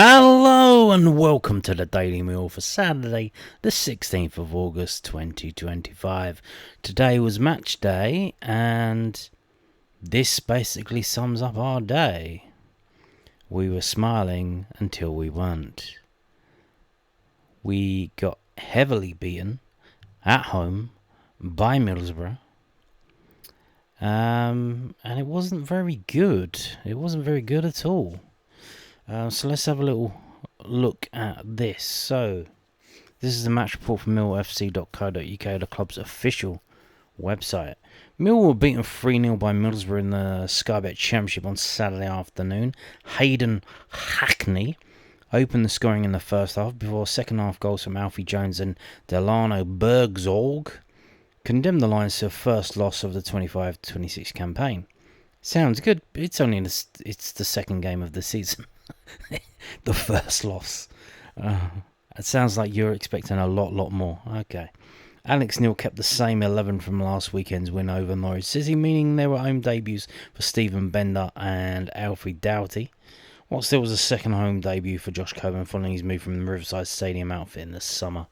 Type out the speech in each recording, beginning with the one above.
Hello and welcome to the Daily Meal for Saturday, the 16th of August 2025. Today was match day, and this basically sums up our day. We were smiling until we weren't. We got heavily beaten at home by Middlesbrough, and it wasn't very good. It wasn't very good at all. So let's have a little look at this. So this is the match report from millfc.co.uk, the club's official website. Millwall were beaten 3-0 by Middlesbrough in the Sky Bet Championship on Saturday afternoon. Hayden Hackney opened the scoring in the first half before second half goals from Alfie Doughty and Delano Bergzorg condemned the Lions to a first loss of the 25-26 campaign. Sounds good. It's the second game of the season. The first loss. It sounds like you're expecting a lot more. Okay. Alex Neil kept the same 11 from last weekend's win over Norwich City, meaning there were home debuts for Stephen Bender and Alfie Doughty. Whilst there was a second home debut for Josh Coburn following his move from the Riverside Stadium outfit in the summer.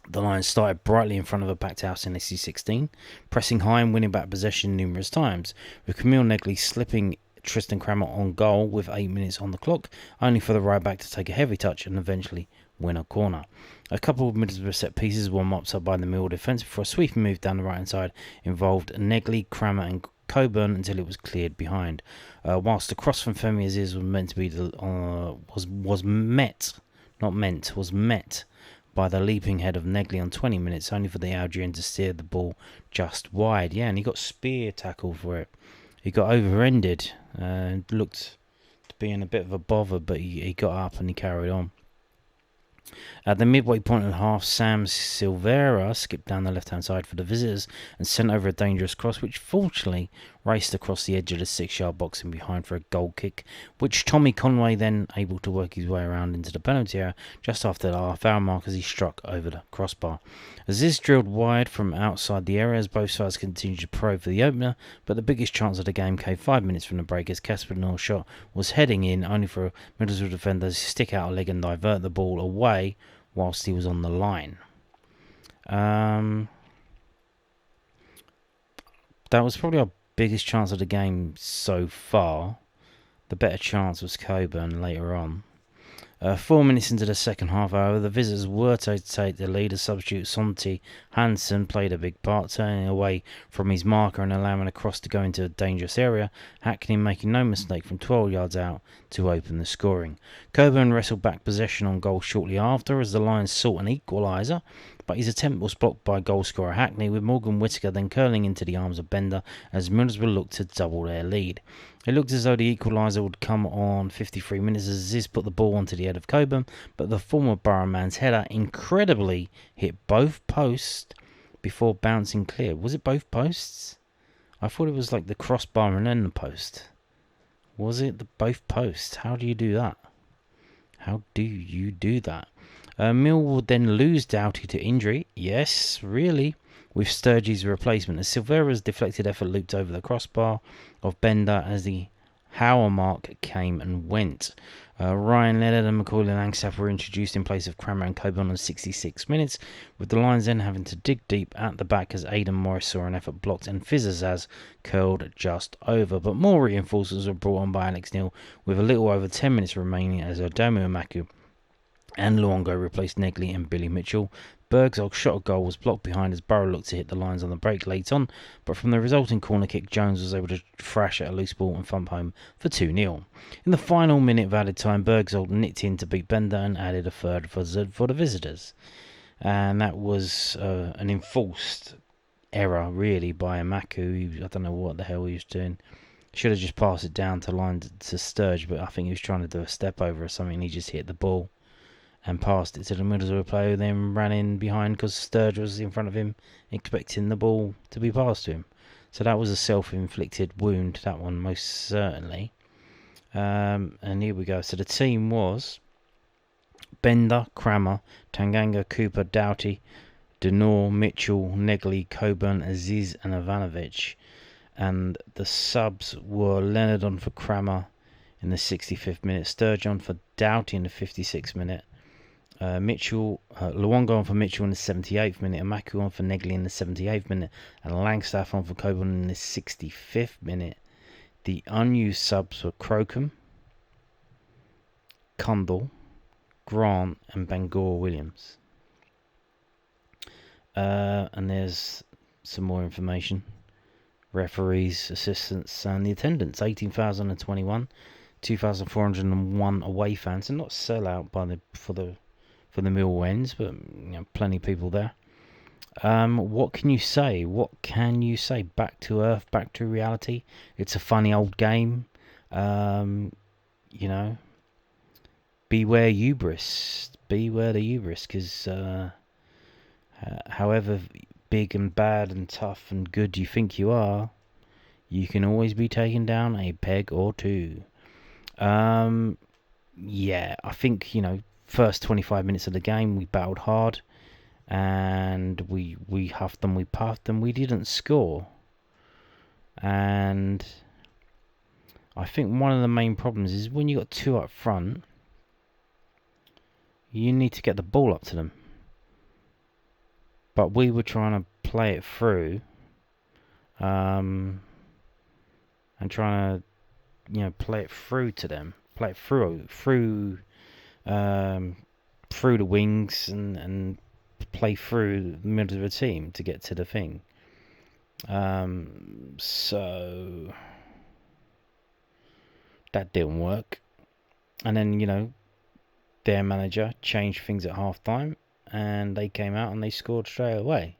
The Lions started brightly in front of a packed house in SC16, pressing high and winning back possession numerous times, with Camille Negley slipping Tristan Crammer on goal with 8 minutes on the clock, only for the right back to take a heavy touch and eventually win a corner. A couple of Middlesbrough set pieces were mopped up by the Millwall defence before a sweeping move down the right hand side involved Negley, Crammer and Coburn until it was cleared behind. Whilst the cross from Femi Aziz was meant to be was met by the leaping head of Negley on 20 minutes, only for the Algerian to steer the ball just wide. Yeah, and he got spear tackled for it. He got over-ended and looked to be in a bit of a bother, but he got up and he carried on. At the midway point of the half, Sam Silvera skipped down the left-hand side for the visitors and sent over a dangerous cross, which fortunately raced across the edge of the 6-yard box and behind for a goal kick, which Tommy Conway then able to work his way around into the penalty area just after the half-hour mark as he struck over the crossbar. Aziz drilled wide from outside the area as both sides continued to probe for the opener, but the biggest chance of the game came 5 minutes from the break as Casper Nor's shot was heading in, only for a Middlesbrough defender to stick out a leg and divert the ball away whilst he was on the line. That was probably our biggest chance of the game so far. The better chance was Coburn later on. 4 minutes into the second half, however, the visitors were to take the lead as substitute Santi Hansen played a big part, turning away from his marker and allowing a cross to go into a dangerous area, Hackney making no mistake from 12 yards out to open the scoring. Coburn wrestled back possession on goal shortly after as the Lions sought an equaliser, but his attempt was blocked by goalscorer Hackney, with Morgan Whittaker then curling into the arms of Bender as Middlesbrough looked to double their lead. It looked as though the equaliser would come on 53 minutes as Aziz put the ball onto the head of Coburn, but the former Borough man's header incredibly hit both posts before bouncing clear. Was it both posts? I thought it was like the crossbar and then the post. Was it both posts? How do you do that? Mill would then lose Doughty to injury. Yes, really. With Sturgey's replacement, as Silvera's deflected effort looped over the crossbar of Bender as the hour mark came and went. Ryan Leonard and Macaulay Langstaff were introduced in place of Crammer and Coburn on 66 minutes, with the Lions then having to dig deep at the back as Aidan Morris saw an effort blocked and Fizzazaz curled just over. But more reinforcements were brought on by Alex Neil with a little over 10 minutes remaining as Odomu Amaku and Luongo replaced Negley and Billy Mitchell. Bergzog's shot at goal was blocked behind as Burrow looked to hit the Lions on the break late on, but from the resulting corner kick, Jones was able to thrash at a loose ball and thump home for 2-0. In the final minute of added time, Bergzog nicked in to beat Bender and added a third for the visitors. And that was an enforced error, really, by Amaku. I don't know what the hell he was doing. Should have just passed it down to Sturge, but I think he was trying to do a step over or something and he just hit the ball and passed it to the Middlesbrough player, who then ran in behind because Sturge was in front of him, expecting the ball to be passed to him. So that was a self-inflicted wound, that one, most certainly. And here we go. So the team was Bender, Crammer, Tanganga, Cooper, Doughty, Denor, Mitchell, Negley, Coburn, Aziz and Ivanovic. And the subs were Leonard on for Crammer in the 65th minute. Sturgeon for Doughty in the 56th minute. Luongo on for Mitchell in the 78th minute. Amaku on for Negley in the 78th minute. And Langstaff on for Coburn in the 65th minute. The unused subs were Crocombe, Cundall, Grant and Bangor Williams. And there's some more information. Referees, assistants, and the attendance. 18,021, 2,401 away fans, and not sell out for the Millwall ends, but plenty of people there. What can you say? Back to earth, back to reality. It's a funny old game. Beware hubris. Beware the hubris, because however big and bad and tough and good you think you are, you can always be taken down a peg or two. I think, first 25 minutes of the game we battled hard, and we huffed and we puffed and we didn't score. And I think one of the main problems is when you got two up front, you need to get the ball up to them. But we were trying to play it through, and trying to, play it through to them, play it through the wings and play through the middle of the team to get to the thing. So that didn't work, and then their manager changed things at half time. And they came out and they scored straight away,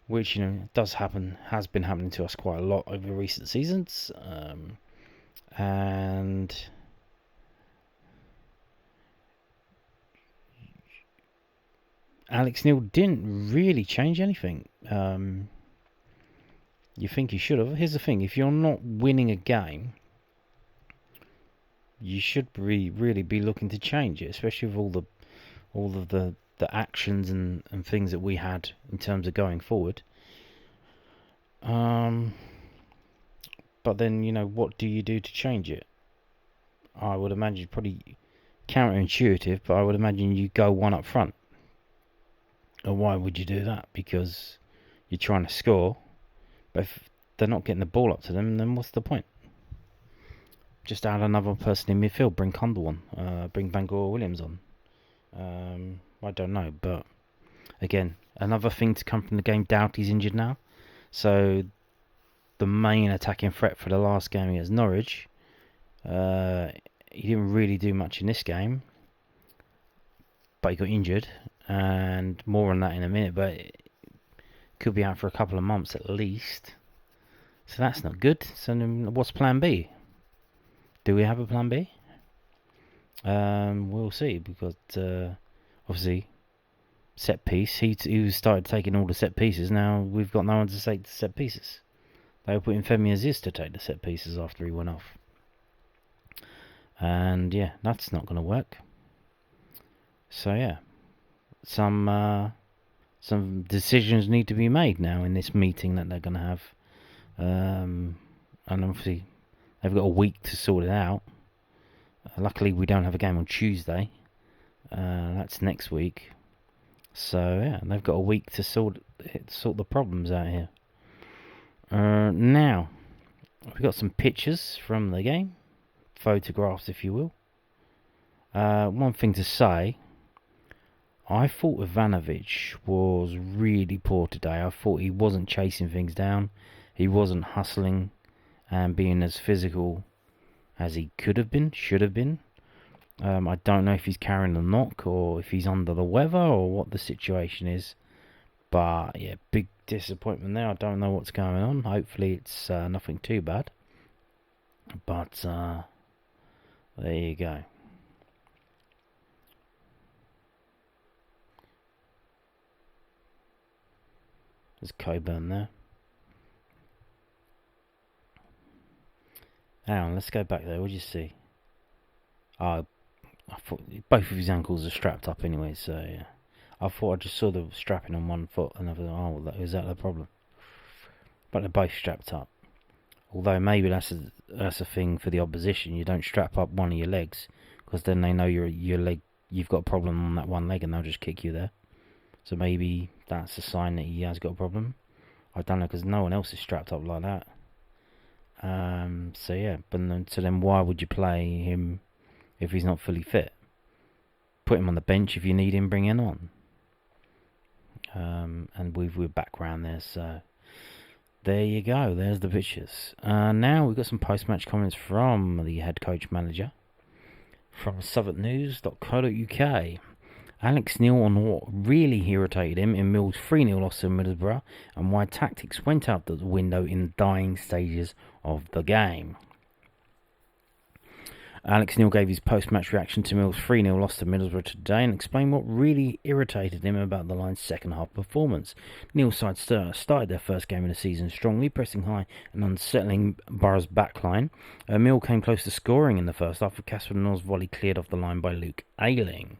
which does happen, has been happening to us quite a lot over recent seasons. And Alex Neil didn't really change anything. You think he should have. Here's the thing: if you're not winning a game, you should really be looking to change it, especially with all of the actions and things that we had in terms of going forward. But then, what do you do to change it? I would imagine probably counterintuitive, but I would imagine you go one up front. And why would you do that? Because you're trying to score, but if they're not getting the ball up to them, then what's the point? Just add another person in midfield, bring Cundall on, bring Bangor Williams on. I don't know, but again, another thing to come from the game, Doughty's injured now. So the main attacking threat for the last game against Norwich, he didn't really do much in this game, but he got injured, and more on that in a minute, but it could be out for a couple of months at least. So that's not good. So what's plan B? Do we have a plan B? We'll see, because obviously set piece, he started taking all the set pieces. Now we've got no one to take the set pieces. They were putting Femi Aziz to take the set pieces after he went off, and that's not going to work. So some decisions need to be made now in this meeting that they're going to have, and obviously they've got a week to sort it out. Luckily, we don't have a game on Tuesday. That's next week. So they've got a week to sort the problems out here. Now we've got some pictures from the game, photographs, if you will. One thing to say: I thought Ivanovic was really poor today. I thought he wasn't chasing things down. He wasn't hustling and being as physical as he could have been, should have been. I don't know if he's carrying a knock or if he's under the weather or what the situation is. But big disappointment there. I don't know what's going on. Hopefully it's nothing too bad. But there you go. There's Coburn there. Hang on, let's go back there. What did you see? I thought both of his ankles are strapped up anyway, so I thought I just saw the strapping on one foot, and I thought, is that the problem? But they're both strapped up. Although maybe that's a thing for the opposition. You don't strap up one of your legs, because then they know your leg. You've got a problem on that one leg, and they'll just kick you there. So maybe that's a sign that he has got a problem. I don't know, because no one else is strapped up like that. So yeah, then why would you play him if he's not fully fit? Put him on the bench if you need him. Bring him on. And we're back round there, so there you go. There's the pictures. Now we've got some post-match comments from the head coach manager from southwarknews.co.uk. Alex Neil on what really irritated him in Mill's 3-0 loss to Middlesbrough, and why tactics went out the window in the dying stages of the game. Alex Neil gave his post-match reaction to Mill's 3-0 loss to Middlesbrough today and explained what really irritated him about the line's second-half performance. Neil's side started their first game of the season strongly, pressing high and unsettling Borough's backline. Mill came close to scoring in the first half, with Casper Nor's volley cleared off the line by Luke Ayling.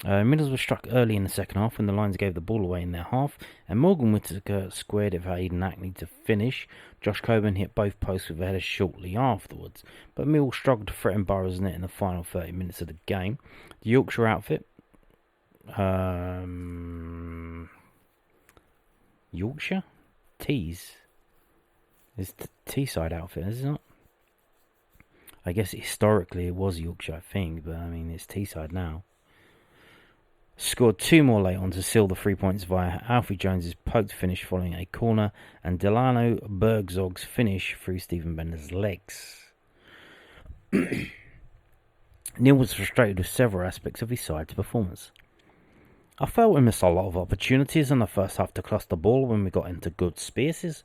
Middlesbrough struck early in the second half when the Lions gave the ball away in their half, and Morgan Whittaker squared it for Aidan Hackney to finish. Josh Coburn hit both posts with a header shortly afterwards, but Mill struggled to threaten Borough's net in the final 30 minutes of the game. The Yorkshire outfit, Yorkshire? Tees? It's the Teesside outfit, is it not? I guess historically it was Yorkshire, I think, but I mean it's Teesside now. Scored two more late on to seal the 3 points via Alfie Jones's poked finish following a corner and Delano Bergzog's finish through Stephen Bender's legs. Neil was frustrated with several aspects of his side's performance. I felt we missed a lot of opportunities in the first half to cross the ball when we got into good spaces,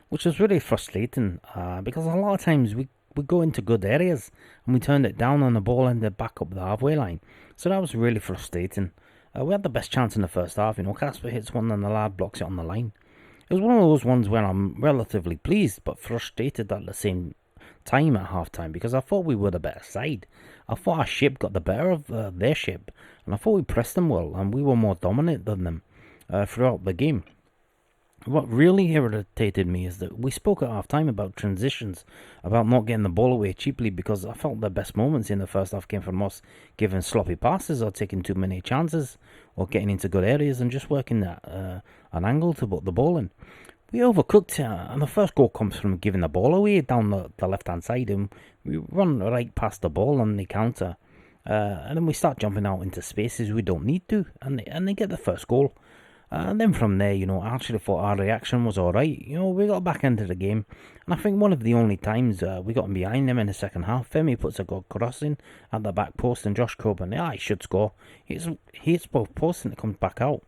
which was really frustrating because a lot of times we go into good areas and we turned it down on the ball and ended back up the halfway line. So that was really frustrating. We had the best chance in the first half. Casper hits one and the lad blocks it on the line. It was one of those ones where I'm relatively pleased but frustrated at the same time at half-time, because I thought we were the better side. I thought our ship got the better of their ship, and I thought we pressed them well and we were more dominant than them throughout the game. What really irritated me is that we spoke at half-time about transitions, about not getting the ball away cheaply, because I felt the best moments in the first half came from us giving sloppy passes or taking too many chances or getting into good areas and just working at an angle to put the ball in. We overcooked and the first goal comes from giving the ball away down the left-hand side, and we run right past the ball on the counter. And then we start jumping out into spaces we don't need to, and they get the first goal. And then from there, I actually thought our reaction was alright. We got back into the game. And I think one of the only times we got behind them in the second half, Femi puts a good cross in at the back post, and Josh Coburn, he should score. He hits both posts and it comes back out.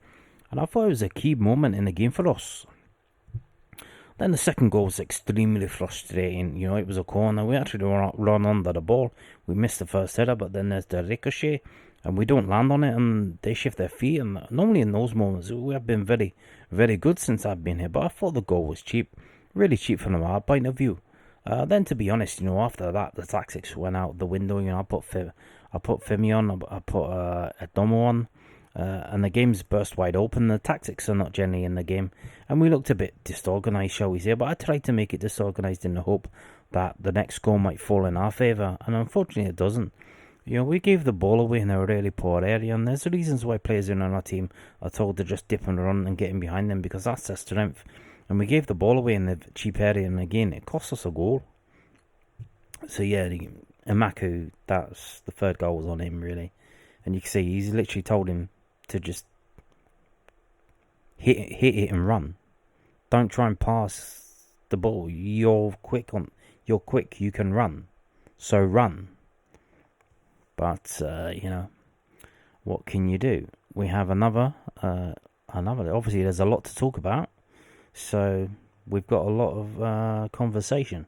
And I thought it was a key moment in the game for us. Then the second goal was extremely frustrating. It was a corner. We actually run under the ball. We missed the first header, but then there's the ricochet. And we don't land on it, and they shift their feet. And normally in those moments, we have been very, very good since I've been here. But I thought the goal was cheap, really cheap from our point of view. Then, to be honest, after that, the tactics went out the window. I put Femi on, I put Adomo on, and the game's burst wide open. The tactics are not generally in the game, and we looked a bit disorganised, shall we say. But I tried to make it disorganised in the hope that the next goal might fall in our favour, and unfortunately, it doesn't. We gave the ball away in a really poor area, and there's reasons why players in our team are told to just dip and run and get in behind them, because that's their strength. And we gave the ball away in the cheap area, and again, it cost us a goal. So yeah, Amaku, that's the third goal was on him, really. And you can see he's literally told him to just hit it and run. Don't try and pass the ball. You're quick, you can run. So run. But, what can you do? We have another. Obviously, there's a lot to talk about. So, we've got a lot of conversation.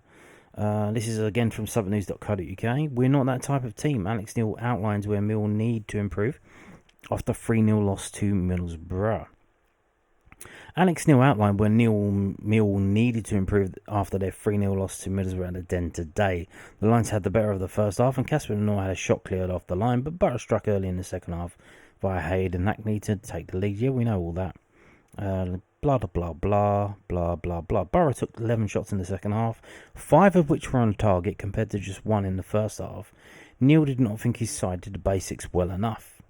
This is again from southwarknews.co.uk. We're not that type of team. Alex Neil outlines where Mill need to improve after 3-0 loss to Middlesbrough. Alex Neil outlined where Mill needed to improve after their 3-0 loss to Middlesbrough at the Den today. The Lions had the better of the first half, and Casper Noor had a shot cleared off the line, but Borough struck early in the second half via Hayden Hackney to take the lead. Yeah, we know all that. blah, blah, blah, blah, blah, blah. Borough took 11 shots in the second half, 5 of which were on target compared to just 1 in the first half. Neil did not think his side did the basics well enough.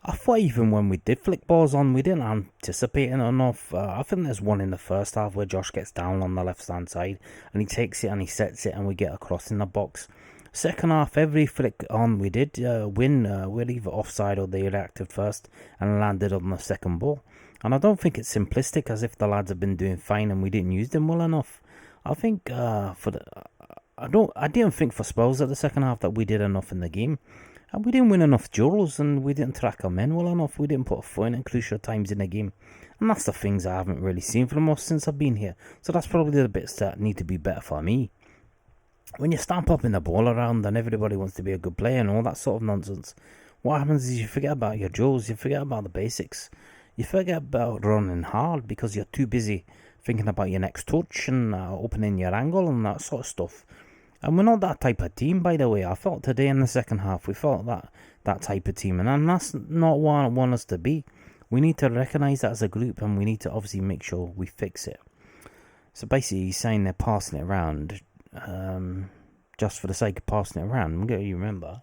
I thought even when we did flick balls on, we didn't anticipate it enough. I think there's one in the first half where Josh gets down on the left-hand side and he takes it and he sets it and we get a cross in the box. Second half, every flick on we did win. We're either offside or they reacted first and landed on the second ball. And I don't think it's simplistic as if the lads have been doing fine and we didn't use them well enough. I think I didn't think for spells at the second half that we did enough in the game. And we didn't win enough duels and we didn't track our men well enough. We didn't put a foot in at crucial times in the game. And that's the things I haven't really seen from us since I've been here. So that's probably the bits that need to be better for me. When you start popping the ball around and everybody wants to be a good player and all that sort of nonsense, what happens is you forget about your duels, you forget about the basics. You forget about running hard because you're too busy thinking about your next touch and opening your angle and that sort of stuff. And we're not that type of team, by the way. I thought today in the second half, we felt that type of team. And that's not what I want us to be. We need to recognise that as a group and we need to obviously make sure we fix it. So basically, he's saying they're passing it around just for the sake of passing it around. You remember,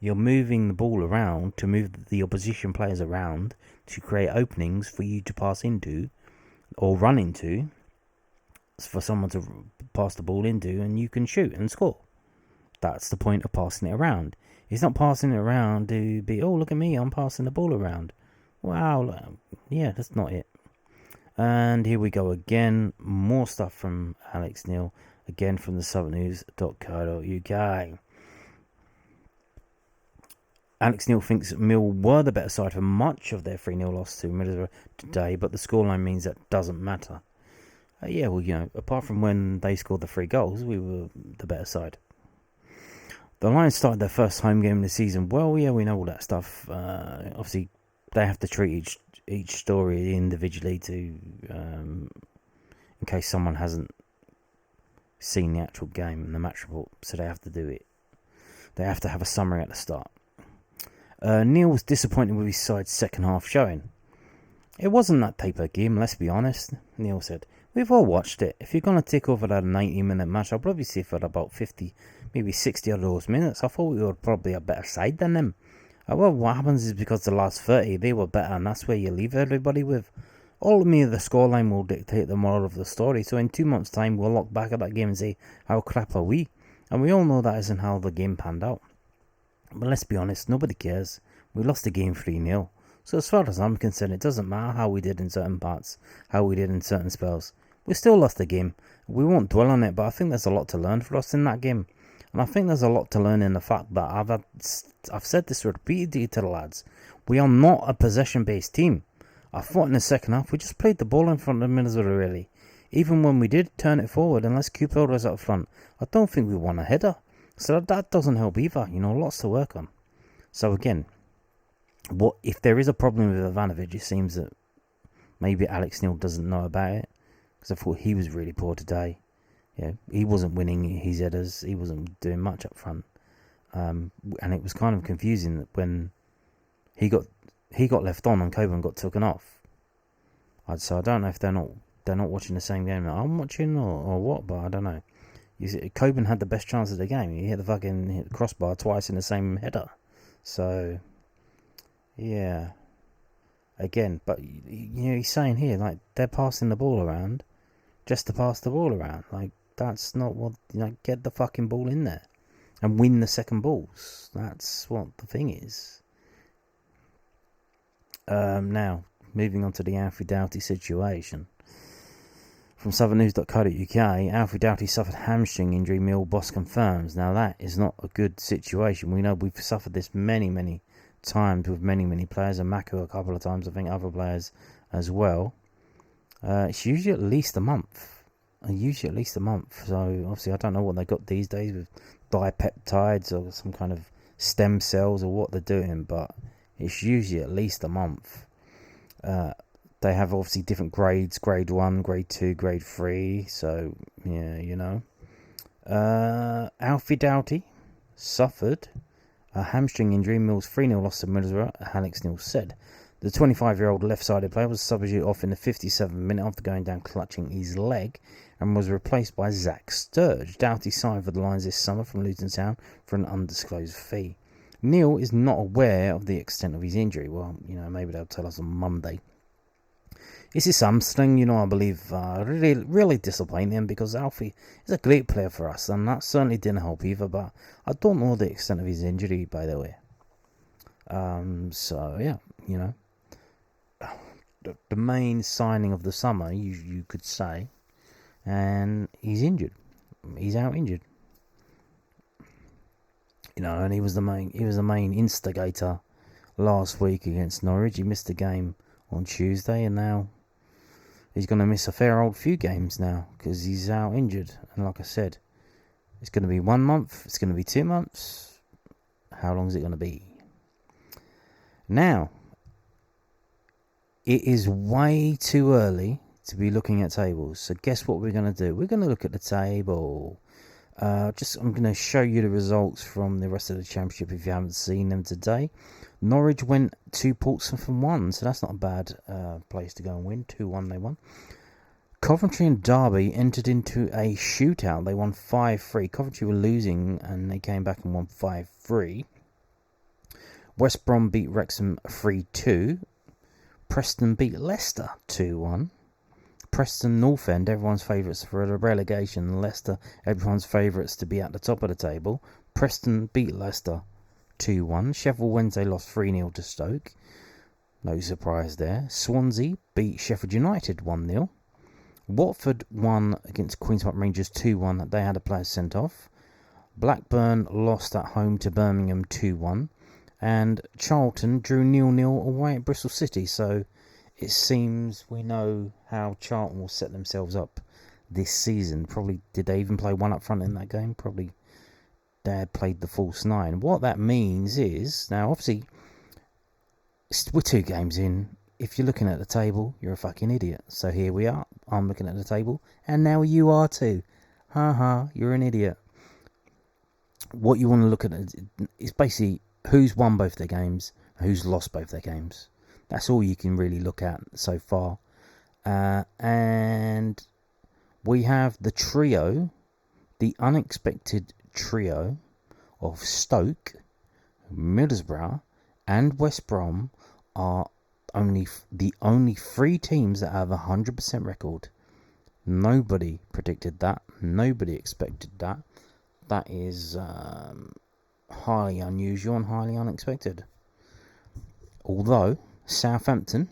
you're moving the ball around to move the opposition players around to create openings for you to pass into or run into, for someone to pass the ball into and you can shoot and score. That's the point of passing it around. It's not passing it around to be, oh, look at me, I'm passing the ball around. Wow, yeah, that's not it. And here we go again. More stuff from Alex Neil, again from the southernnews.co.uk. Alex Neil thinks Mill were the better side for much of their 3-0 loss to Middlesbrough today, but the scoreline means that doesn't matter. Yeah, well, apart from when they scored the 3 goals, we were the better side. The Lions started their first home game of the season. Well, yeah, we know all that stuff. Obviously, they have to treat each story individually in case someone hasn't seen the actual game and the match report, so they have to do it. They have to have a summary at the start. Neil was disappointed with his side's second half showing. It wasn't that type of game, let's be honest, Neil said. We've all watched it. If you're going to take over that 90-minute match, I'll probably say for about 50, maybe 60 of those minutes, I thought we were probably a better side than them. Well, what happens is because the last 30, they were better, and that's where you leave everybody with. Ultimately, the scoreline will dictate the moral of the story, so in 2 months' time, we'll look back at that game and say, how crap are we? And we all know that isn't how the game panned out. But let's be honest, nobody cares. We lost the game 3-0. So as far as I'm concerned, it doesn't matter how we did in certain parts, how we did in certain spells. We still lost the game. We won't dwell on it, but I think there's a lot to learn for us in that game. And I think there's a lot to learn in the fact that I've said this repeatedly to the lads. We are not a possession-based team. I thought in the second half, we just played the ball in front of Middlesbrough, really. Even when we did turn it forward, unless Cooper was up front, I don't think we won a header. So that doesn't help either. Lots to work on. So again, what if there is a problem with Ivanovic? It seems that maybe Alex Neil doesn't know about it. Because I thought he was really poor today. Yeah, he wasn't winning his headers. He wasn't doing much up front. And it was kind of confusing that when he got left on and Coburn got taken off. So I don't know if they're not watching the same game that I'm watching or what, but I don't know. You see, Coburn had the best chance of the game. He hit the crossbar twice in the same header. So yeah. Again, but he's saying here like they're passing the ball around just to pass the ball around. Like that's not what get the fucking ball in there and win the second balls. That's what the thing is. Now moving on to the Alfie Doughty situation. From southernnews.co.uk, Alfie Doughty suffered hamstring injury, Mill boss confirms. Now that is not a good situation. We know we've suffered this many times with many players, and Mako a couple of times, I think other players as well. It's usually at least a month. So obviously I don't know what they got these days with dipeptides or some kind of stem cells or what they're doing, but it's usually at least a month. They have obviously different grades, grade 1, grade 2, grade 3, so yeah, Alfie Doughty suffered a hamstring injury. Mill's 3-0 loss to Middlesbrough, Alex Neil said. The 25-year-old left-sided player was substituted off in the 57th minute after going down clutching his leg and was replaced by Zach Sturge. Doughty signed for the Lions this summer from Luton Town for an undisclosed fee. Neil is not aware of the extent of his injury. Well, maybe they'll tell us on Monday. This is something, I believe, really, really disappointing because Alfie is a great player for us, and that certainly didn't help either, but I don't know the extent of his injury, by the way. So, yeah, the main signing of the summer, you could say, and he's injured. He's out injured. And he was the main instigator last week against Norwich. He missed the game on Tuesday, and now he's going to miss a fair old few games now because he's out injured. And like I said, it's going to be 1 month. It's going to be 2 months. How long is it going to be? Now, it is way too early to be looking at tables. So guess what we're going to do? We're going to look at the table. I'm going to show you the results from the rest of the Championship if you haven't seen them today. Norwich went to Portsmouth and won, so that's not a bad place to go and win. 2-1 they won. Coventry and Derby entered into a shootout. They won 5-3. Coventry were losing and they came back and won 5-3. West Brom beat Wrexham 3-2. Preston beat Leicester 2-1. Preston North End, everyone's favourites for the relegation. Leicester, everyone's favourites to be at the top of the table. Preston beat Leicester 2-1. Sheffield Wednesday lost 3-0 to Stoke. No surprise there. Swansea beat Sheffield United 1-0. Watford won against Queen's Park Rangers 2-1. They had a player sent off. Blackburn lost at home to Birmingham 2-1. And Charlton drew 0-0 away at Bristol City. So it seems we know how Charlton will set themselves up this season. Probably, did they even play one up front in that game? Probably they had played the false nine. What that means is, now obviously, we're 2 games in. If you're looking at the table, you're a fucking idiot. So here we are. I'm looking at the table. And now you are too. You're an idiot. What you want to look at is basically who's won both their games, who's lost both their games. That's all you can really look at so far. And we have the trio, the unexpected trio of Stoke, Middlesbrough, and West Brom are the only 3 teams that have a 100% record. Nobody predicted that. Nobody expected that. That is highly unusual and highly unexpected. Although Southampton,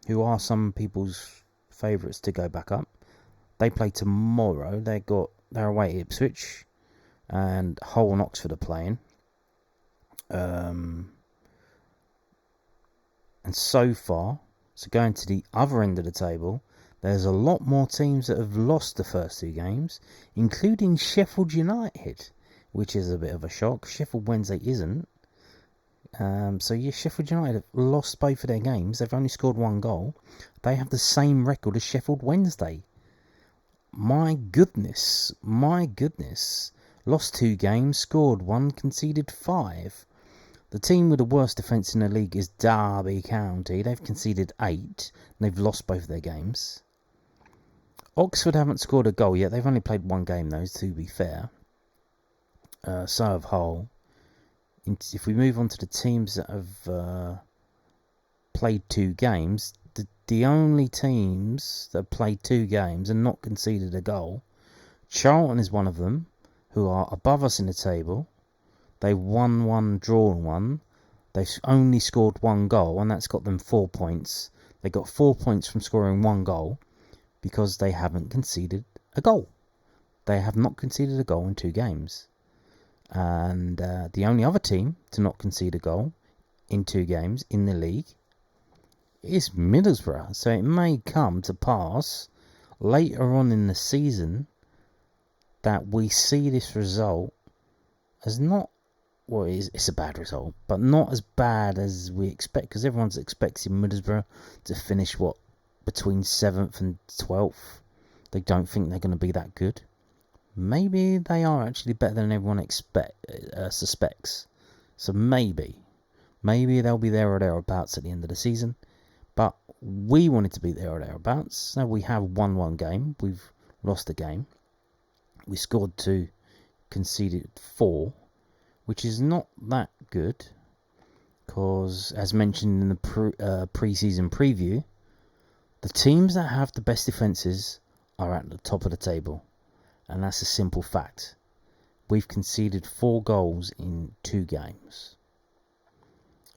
who are some people's favourites to go back up, they play tomorrow. They're away at Ipswich, and Hull and Oxford are playing. And so far, so going to the other end of the table, there's a lot more teams that have lost the first 2 games, including Sheffield United, which is a bit of a shock. Sheffield Wednesday isn't. Sheffield United have lost both of their games. They've only scored 1 goal. They have the same record as Sheffield Wednesday. My goodness. Lost 2 games, scored 1, conceded 5. The team with the worst defence in the league is Derby County. They've conceded 8. And they've lost both of their games. Oxford haven't scored a goal yet. They've only played 1 game though, to be fair. So have Hull. If we move on to the teams that have played 2 games, the only teams that have played 2 games and not conceded a goal, Charlton is one of them, who are above us in the table. They won 1, drawn 1. They've only scored 1 goal, and that's got them 4 points. They got 4 points from scoring 1 goal because they haven't conceded a goal. They have not conceded a goal in 2 games. And the only other team to not concede a goal in 2 games in the league is Middlesbrough. So it may come to pass later on in the season that we see this result as not, well, it's a bad result, but not as bad as we expect, because everyone's expecting Middlesbrough to finish, between 7th and 12th. They don't think they're going to be that good. Maybe they are actually better than everyone suspects. So maybe they'll be there or thereabouts at the end of the season. But we wanted to be there or thereabouts. So we have won one game. We've lost a game. We scored 2, conceded 4, which is not that good. Because, as mentioned in the pre-season preview, the teams that have the best defences are at the top of the table. And that's a simple fact. We've conceded 4 goals in 2 games.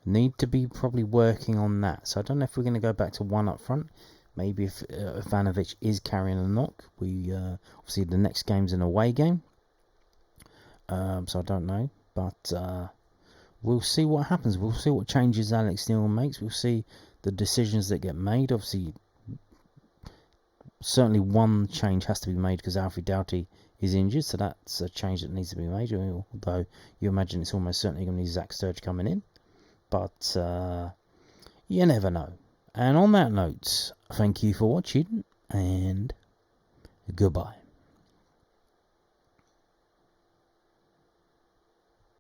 Need to be probably working on that. So I don't know if we're going to go back to 1 up front. Maybe if Ivanovic is carrying a knock. We obviously the next game's an away game. So I don't know. But we'll see what happens. We'll see what changes Alex Neil makes. We'll see the decisions that get made. Obviously, certainly one change has to be made because Alfie Doughty is injured. So that's a change that needs to be made. Although you imagine it's almost certainly going to be Zach Sturge coming in. But you never know. And on that note, thank you for watching and goodbye.